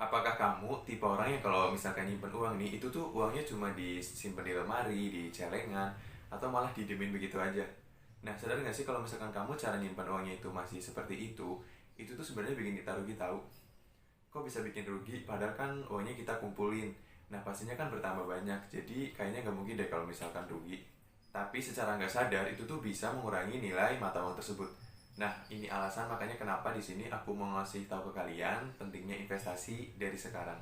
Apakah kamu tipe orang yang kalau misalkan nyimpen uang nih, itu tuh uangnya cuma disimpan di lemari, di celengan, atau malah didiemin begitu aja? Nah, sadar nggak sih kalau misalkan kamu cara nyimpan uangnya itu masih seperti itu tuh sebenarnya bikin kita rugi tahu. Kok bisa bikin rugi? Padahal kan uangnya kita kumpulin. Nah, pastinya kan bertambah banyak, jadi kayaknya nggak mungkin deh kalau misalkan rugi. Tapi secara nggak sadar itu tuh bisa mengurangi nilai mata uang tersebut. Nah, ini alasan makanya kenapa di sini aku mau ngasih tahu ke kalian pentingnya investasi dari sekarang.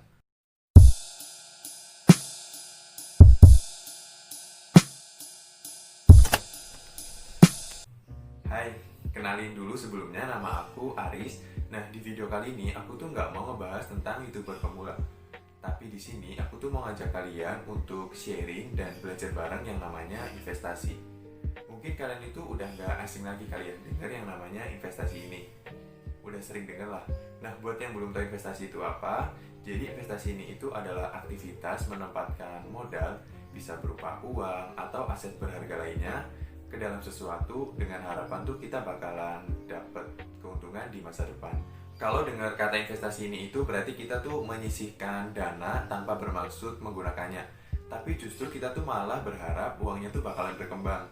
Hai, kenalin dulu sebelumnya nama aku Aris. Nah, di video kali ini aku tuh nggak mau ngebahas tentang YouTuber pemula. Tapi di sini aku tuh mau ngajak kalian untuk sharing dan belajar bareng yang namanya investasi. Mungkin kalian itu udah nggak asing lagi kalian dengar yang namanya investasi ini. Udah sering denger lah. Nah, buat yang belum tahu investasi itu apa, jadi investasi ini itu adalah aktivitas menempatkan modal, bisa berupa uang atau aset berharga lainnya, ke dalam sesuatu dengan harapan tuh kita bakalan dapat keuntungan di masa depan. Kalau dengar kata investasi ini itu berarti kita tuh menyisihkan dana tanpa bermaksud menggunakannya. Tapi justru kita tuh malah berharap uangnya tuh bakalan berkembang.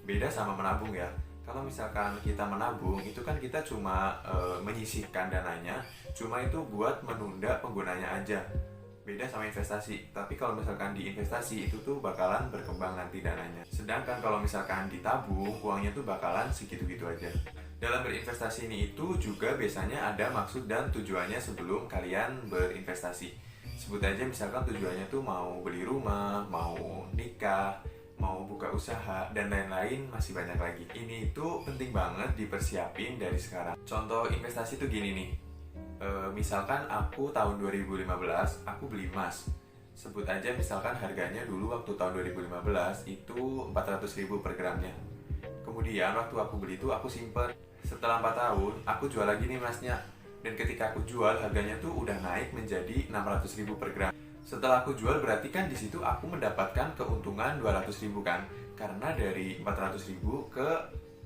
Beda sama menabung ya. Kalau misalkan kita menabung itu kan kita cuma menyisihkan dananya, cuma itu buat menunda penggunanya aja. Beda sama investasi. Tapi kalau misalkan di investasi itu tuh bakalan berkembang nanti dananya. Sedangkan kalau misalkan ditabung, uangnya tuh bakalan segitu-gitu aja. Dalam berinvestasi ini itu juga biasanya ada maksud dan tujuannya sebelum kalian berinvestasi. Sebut aja misalkan tujuannya tuh mau beli rumah, mau nikah, mau buka usaha, dan lain-lain masih banyak lagi. Ini itu penting banget dipersiapin dari sekarang. Contoh investasi tuh gini nih. Misalkan aku tahun 2015 aku beli emas. Sebut aja misalkan harganya dulu waktu tahun 2015 itu 400.000 per gramnya. Kemudian waktu aku beli itu aku simpen. Setelah 4 tahun aku jual lagi nih emasnya. Dan ketika aku jual harganya tuh udah naik menjadi 600.000 per gram. Setelah aku jual berarti kan di situ aku mendapatkan keuntungan 200.000 kan. Karena dari 400.000 ke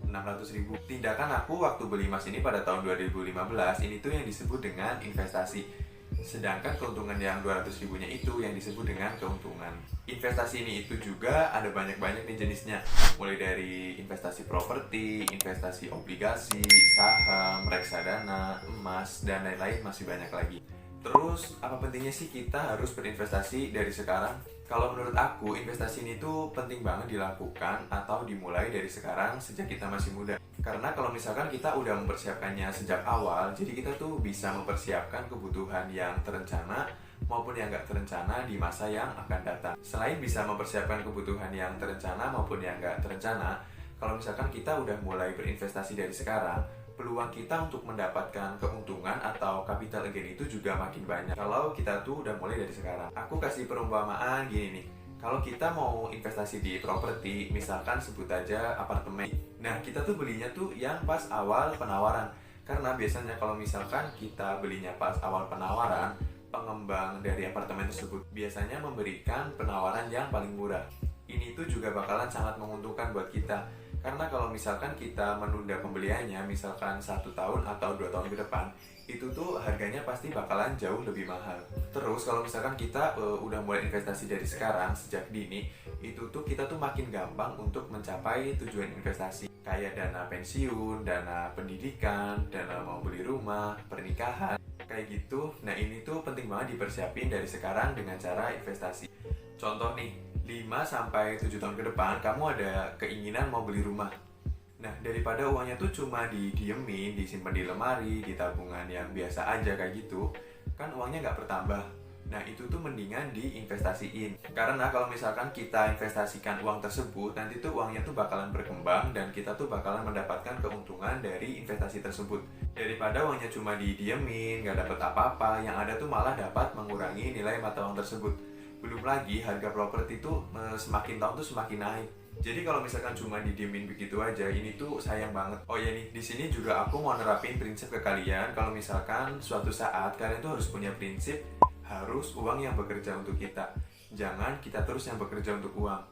600.000. Tindakan aku waktu beli emas ini pada tahun 2015 ini tuh yang disebut dengan investasi. Sedangkan keuntungan yang 200 ribunya itu yang disebut dengan keuntungan. Investasi ini itu juga ada banyak-banyak nih jenisnya. Mulai dari investasi properti, investasi obligasi, saham, reksadana, emas, dan lain-lain masih banyak lagi. Terus, apa pentingnya sih kita harus berinvestasi dari sekarang? Kalau menurut aku, investasi ini tuh penting banget dilakukan atau dimulai dari sekarang sejak kita masih muda. Karena kalau misalkan kita udah mempersiapkannya sejak awal, jadi kita tuh bisa mempersiapkan kebutuhan yang terencana maupun yang nggak terencana di masa yang akan datang. Selain bisa mempersiapkan kebutuhan yang terencana maupun yang nggak terencana, kalau misalkan kita udah mulai berinvestasi dari sekarang, peluang kita untuk mendapatkan keuntungan atau capital gain itu juga makin banyak kalau kita tuh udah mulai dari sekarang. Aku kasih perumpamaan gini nih. Kalau kita mau investasi di properti, misalkan sebut aja apartemen. Nah, kita tuh belinya tuh yang pas awal penawaran. Karena biasanya kalau misalkan kita belinya pas awal penawaran, pengembang dari apartemen tersebut biasanya memberikan penawaran yang paling murah. Ini tuh juga bakalan sangat menguntungkan buat kita. Karena kalau misalkan kita menunda pembeliannya, misalkan 1 tahun atau 2 tahun ke depan, itu tuh harganya pasti bakalan jauh lebih mahal. Terus kalau misalkan kita udah mulai investasi dari sekarang, sejak dini, itu tuh kita tuh makin gampang untuk mencapai tujuan investasi. Kayak dana pensiun, dana pendidikan, dana mau beli rumah, pernikahan, kayak gitu. Nah ini tuh penting banget dipersiapin dari sekarang dengan cara investasi. Contoh nih, 5 sampai 7 tahun ke depan kamu ada keinginan mau beli rumah. Nah, daripada uangnya tuh cuma didiemin, disimpan di lemari, di tabungan yang biasa aja kayak gitu, kan uangnya nggak bertambah. Nah, itu tuh mendingan diinvestasiin. Karena kalau misalkan kita investasikan uang tersebut, nanti tuh uangnya tuh bakalan berkembang dan kita tuh bakalan mendapatkan keuntungan dari investasi tersebut. Daripada uangnya cuma didiemin, nggak dapat apa-apa, yang ada tuh malah dapat mengurangi nilai mata uang tersebut. Belum lagi harga properti tuh semakin tahun tuh semakin naik. Jadi kalau misalkan cuma didiemin begitu aja, ini tuh sayang banget. Oh ya nih, di sini juga aku mau nerapin prinsip ke kalian. Kalau misalkan suatu saat kalian tuh harus punya prinsip, harus uang yang bekerja untuk kita. Jangan kita terus yang bekerja untuk uang.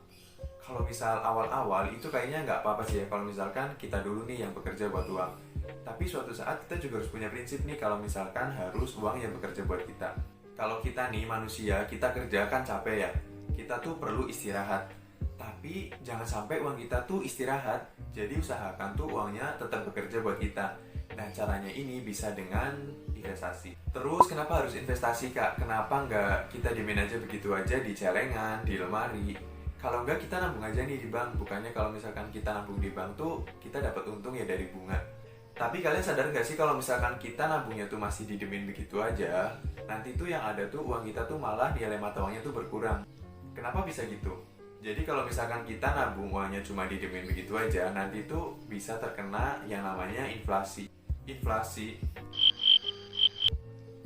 Kalau misal awal-awal itu kayaknya nggak apa-apa sih ya kalau misalkan kita dulu nih yang bekerja buat uang. Tapi suatu saat kita juga harus punya prinsip nih kalau misalkan harus uang yang bekerja buat kita. Kalau kita nih manusia, kita kerja kan capek ya. Kita tuh perlu istirahat. Tapi jangan sampai uang kita tuh istirahat. Jadi usahakan tuh uangnya tetap bekerja buat kita. Nah, caranya ini bisa dengan investasi. Terus kenapa harus investasi, Kak? Kenapa nggak kita diemin aja begitu aja di celengan, di lemari? Kalau nggak kita nabung aja nih di bank. Bukannya kalau misalkan kita nabung di bank tuh kita dapat untung ya dari bunga. Tapi kalian sadar nggak sih kalau misalkan kita nabungnya tuh masih didemin begitu aja, nanti tuh yang ada tuh uang kita tuh malah nilai mata uangnya tuh berkurang. Kenapa bisa gitu? Jadi kalau misalkan kita nabung uangnya cuma didemin begitu aja, nanti tuh bisa terkena yang namanya inflasi. Inflasi.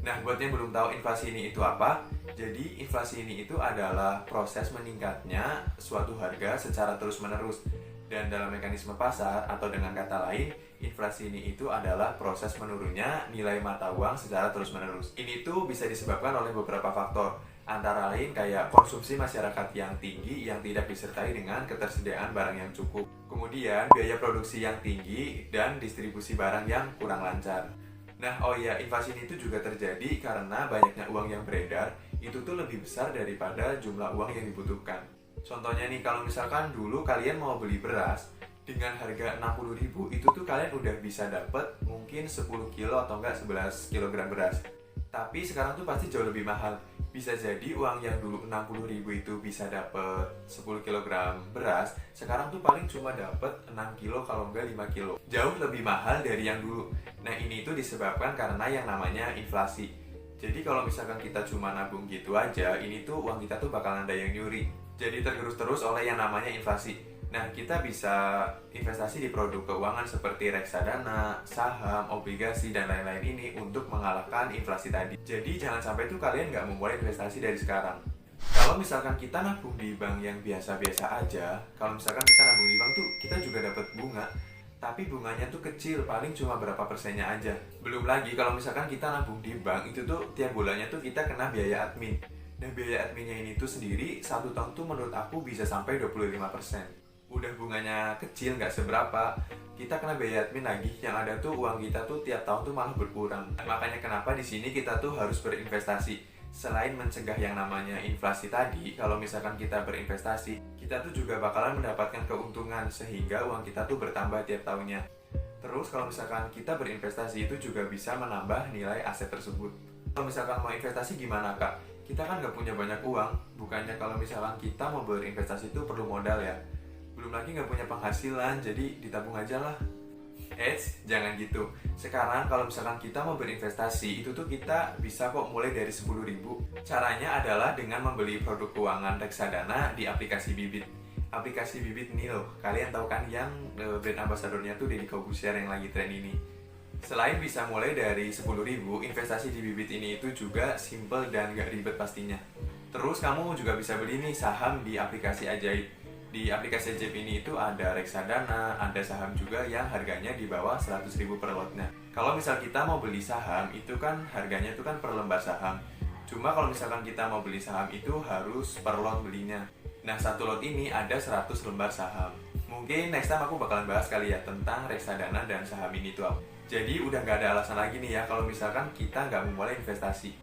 Nah, buat yang belum tahu inflasi ini itu apa, jadi inflasi ini itu adalah proses meningkatnya suatu harga secara terus-menerus. Dan dalam mekanisme pasar atau dengan kata lain, inflasi ini itu adalah proses menurunnya nilai mata uang secara terus-menerus. Ini tuh bisa disebabkan oleh beberapa faktor, antara lain kayak konsumsi masyarakat yang tinggi yang tidak disertai dengan ketersediaan barang yang cukup. Kemudian biaya produksi yang tinggi dan distribusi barang yang kurang lancar. Nah, oh iya, inflasi ini tuh juga terjadi karena banyaknya uang yang beredar itu tuh lebih besar daripada jumlah uang yang dibutuhkan. Contohnya nih, kalau misalkan dulu kalian mau beli beras dengan harga 60.000, itu tuh kalian udah bisa dapet mungkin 10 kilo atau enggak 11 kilogram beras. Tapi sekarang tuh pasti jauh lebih mahal. Bisa jadi uang yang dulu 60.000 itu bisa dapet 10 kilogram beras, sekarang tuh paling cuma dapet 6 kilo kalau enggak 5 kilo. Jauh lebih mahal dari yang dulu. Nah, ini tuh disebabkan karena yang namanya inflasi. Jadi kalau misalkan kita cuma nabung gitu aja, ini tuh uang kita tuh bakalan ada yang nyuri. Jadi tergerus terus oleh yang namanya inflasi. Nah, kita bisa investasi di produk keuangan seperti reksadana, saham, obligasi, dan lain-lain ini untuk mengalahkan inflasi tadi. Jadi jangan sampai tuh kalian nggak memulai investasi dari sekarang. Kalau misalkan kita nabung di bank yang biasa-biasa aja, kalau misalkan kita nabung di bank tuh kita juga dapat bunga, tapi bunganya tuh kecil, paling cuma berapa persennya aja. Belum lagi kalau misalkan kita nabung di bank, itu tuh tiap bulannya tuh kita kena biaya admin. Nah, biaya adminnya ini tuh sendiri 1 tahun tuh menurut aku bisa sampai 25%. Udah bunganya kecil, nggak seberapa, kita kena biaya admin lagi, yang ada tuh uang kita tuh tiap tahun tuh malah berkurang. Makanya kenapa di sini kita tuh harus berinvestasi. Selain mencegah yang namanya inflasi tadi, kalau misalkan kita berinvestasi, kita tuh juga bakalan mendapatkan keuntungan sehingga uang kita tuh bertambah tiap tahunnya. Terus kalau misalkan kita berinvestasi itu juga bisa menambah nilai aset tersebut. Kalau misalkan mau investasi gimana, Kak? Kita kan nggak punya banyak uang, bukannya kalau misalkan kita mau berinvestasi itu perlu modal ya. Belum lagi nggak punya penghasilan, jadi ditabung aja lah. Jangan gitu. Sekarang kalau misalkan kita mau berinvestasi, itu tuh kita bisa kok mulai dari 10.000. Caranya adalah dengan membeli produk keuangan reksadana di aplikasi Bibit. Aplikasi Bibit nih loh, kalian tahu kan yang brand ambassadornya tuh Deddy Corbuzier yang lagi tren ini. Selain bisa mulai dari 10.000, investasi di Bibit ini itu juga simple dan gak ribet pastinya. Terus kamu juga bisa beli nih saham di aplikasi Ajaib. Di aplikasi Ajaib ini itu ada reksadana, ada saham juga yang harganya di bawah 100.000 per lotnya. Kalau misal kita mau beli saham, itu kan harganya itu kan per lembar saham. Cuma kalau misalkan kita mau beli saham itu harus per lot belinya. Nah, satu lot ini ada 100 lembar saham. Mungkin next time aku bakalan bahas kali ya tentang reksadana dan saham ini tuh apa. Jadi udah gak ada alasan lagi nih ya kalau misalkan kita nggak memulai investasi.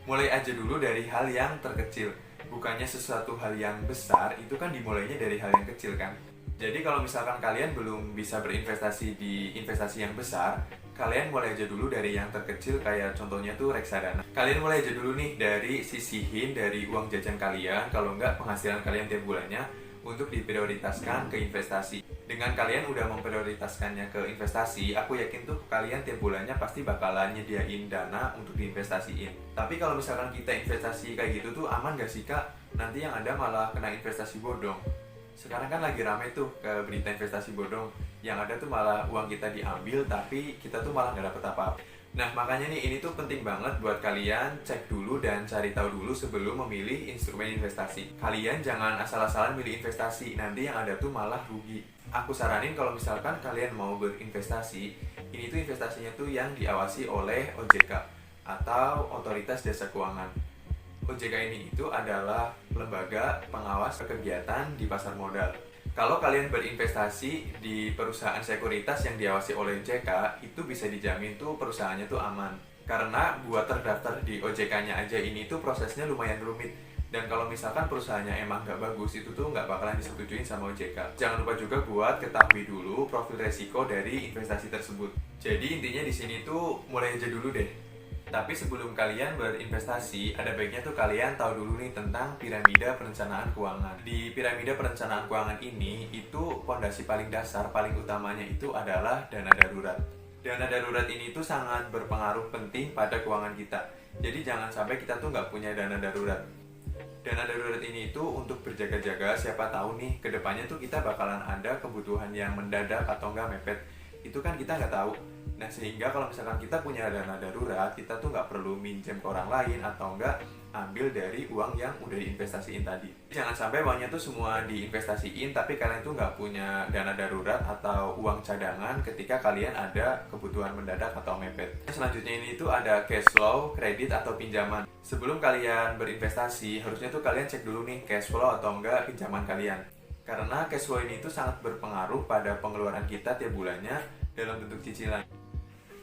Mulai aja dulu dari hal yang terkecil. Bukannya sesuatu hal yang besar, itu kan dimulainya dari hal yang kecil kan. Jadi kalau misalkan kalian belum bisa berinvestasi di investasi yang besar, kalian mulai aja dulu dari yang terkecil, kayak contohnya tuh reksadana. Kalian mulai aja dulu nih dari sisihin dari uang jajan kalian, kalau enggak penghasilan kalian tiap bulannya, untuk diprioritaskan ke investasi. Dengan kalian udah memprioritaskannya ke investasi, aku yakin tuh kalian tiap bulannya pasti bakalan nyediain dana untuk diinvestasiin. Tapi kalau misalkan kita investasi kayak gitu tuh aman gak sih, Kak? Nanti yang ada malah kena investasi bodong. Sekarang kan lagi rame tuh ke berita investasi bodong. Yang ada tuh malah uang kita diambil tapi kita tuh malah gak dapet apa-apa. Nah, makanya nih ini tuh penting banget buat kalian cek dulu dan cari tahu dulu sebelum memilih instrumen investasi. Kalian jangan asal-asalan milih investasi, nanti yang ada tuh malah rugi. Aku saranin kalau misalkan kalian mau berinvestasi, ini tuh investasinya tuh yang diawasi oleh OJK atau Otoritas Jasa Keuangan. OJK ini itu adalah lembaga pengawas kegiatan di pasar modal. Kalau kalian berinvestasi di perusahaan sekuritas yang diawasi oleh OJK, itu bisa dijamin tuh perusahaannya tuh aman. Karena buat terdaftar di OJK-nya aja ini tuh prosesnya lumayan rumit. Dan kalau misalkan perusahaannya emang nggak bagus, itu tuh nggak bakalan disetujuin sama OJK. Jangan lupa juga buat ketahui dulu profil resiko dari investasi tersebut. Jadi intinya di sini tuh mulai aja dulu deh. Tapi sebelum kalian berinvestasi, ada baiknya tuh kalian tahu dulu nih tentang piramida perencanaan keuangan. Di piramida perencanaan keuangan ini, itu fondasi paling dasar, paling utamanya itu adalah dana darurat. Dana darurat ini tuh sangat berpengaruh penting pada keuangan kita. Jadi jangan sampai kita tuh nggak punya dana darurat. Dana darurat ini itu untuk berjaga-jaga, siapa tahu nih kedepannya tuh kita bakalan ada kebutuhan yang mendadak atau enggak mepet. Itu kan kita nggak tahu. Nah sehingga kalau misalkan kita punya dana darurat, kita tuh nggak perlu minjem ke orang lain atau enggak ambil dari uang yang udah diinvestasiin tadi. Jangan sampai uangnya tuh semua diinvestasiin tapi kalian tuh nggak punya dana darurat atau uang cadangan ketika kalian ada kebutuhan mendadak atau mepet. Selanjutnya ini tuh ada cash flow, kredit atau pinjaman. Sebelum kalian berinvestasi, harusnya tuh kalian cek dulu nih cash flow atau enggak pinjaman kalian. Karena cash flow ini tuh sangat berpengaruh pada pengeluaran kita tiap bulannya dalam bentuk cicilan.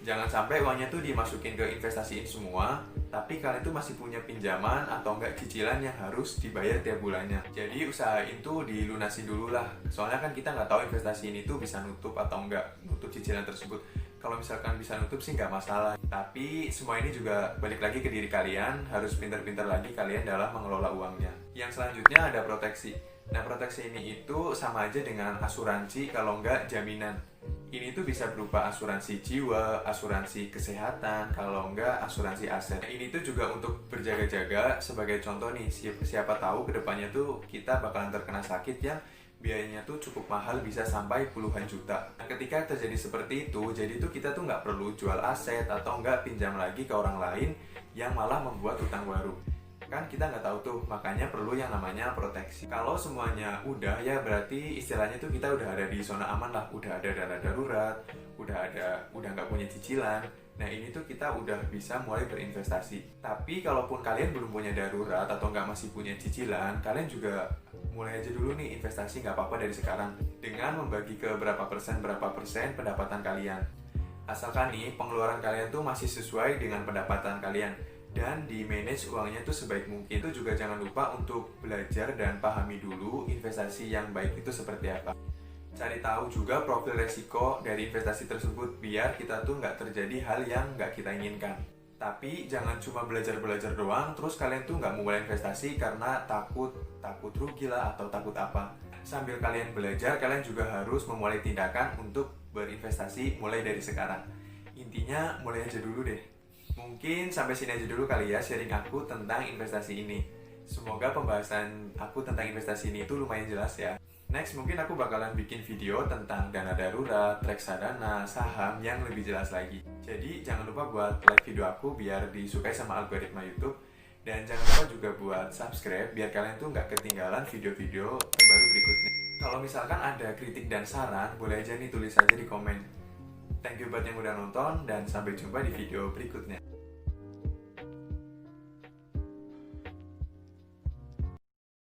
Jangan sampai uangnya tuh dimasukin ke investasiin semua, tapi kalian tuh masih punya pinjaman atau enggak cicilan yang harus dibayar tiap bulannya. Jadi usahain tuh dilunasi dulu lah. Soalnya kan kita nggak tahu investasi ini tuh bisa nutup atau enggak, nutup cicilan tersebut. Kalau misalkan bisa nutup sih nggak masalah. Tapi semua ini juga balik lagi ke diri kalian, harus pintar-pintar lagi kalian dalam mengelola uangnya. Yang selanjutnya ada proteksi. Nah proteksi ini itu sama aja dengan asuransi kalau enggak jaminan. Ini tuh bisa berupa asuransi jiwa, asuransi kesehatan, kalau enggak asuransi aset. Ini tuh juga untuk berjaga-jaga. Sebagai contoh nih, siapa tahu kedepannya tuh kita bakalan terkena sakit yang biayanya tuh cukup mahal, bisa sampai puluhan juta. Nah, ketika terjadi seperti itu, jadi tuh kita tuh nggak perlu jual aset atau nggak pinjam lagi ke orang lain yang malah membuat utang baru. Kan kita nggak tahu tuh, makanya perlu yang namanya proteksi. Kalau semuanya udah ya berarti istilahnya tuh kita udah ada di zona aman lah, udah ada dana darurat, udah nggak punya cicilan. Nah ini tuh kita udah bisa mulai berinvestasi. Tapi kalaupun kalian belum punya darurat atau nggak masih punya cicilan, kalian juga mulai aja dulu nih investasi, nggak apa-apa dari sekarang, dengan membagi ke berapa persen pendapatan kalian. Asalkan nih pengeluaran kalian tuh masih sesuai dengan pendapatan kalian dan di manage uangnya tuh sebaik mungkin. Itu juga jangan lupa untuk belajar dan pahami dulu investasi yang baik itu seperti apa. Cari tahu juga profil resiko dari investasi tersebut biar kita tuh nggak terjadi hal yang nggak kita inginkan. Tapi jangan cuma belajar-belajar doang terus kalian tuh nggak mulai investasi karena takut rugi lah atau takut apa. Sambil kalian belajar, kalian juga harus memulai tindakan untuk berinvestasi mulai dari sekarang. Intinya mulai aja dulu deh. Mungkin sampai sini aja dulu kali ya sharing aku tentang investasi ini. Semoga pembahasan aku tentang investasi ini itu lumayan jelas ya. Next mungkin aku bakalan bikin video tentang dana darurat, reksadana, saham yang lebih jelas lagi. Jadi jangan lupa buat like video aku biar disukai sama algoritma YouTube. Dan jangan lupa juga buat subscribe biar kalian tuh nggak ketinggalan video-video terbaru berikutnya. Kalau misalkan ada kritik dan saran, boleh aja nih tulis aja di komen. Thank you buat yang udah nonton dan sampai jumpa di video berikutnya.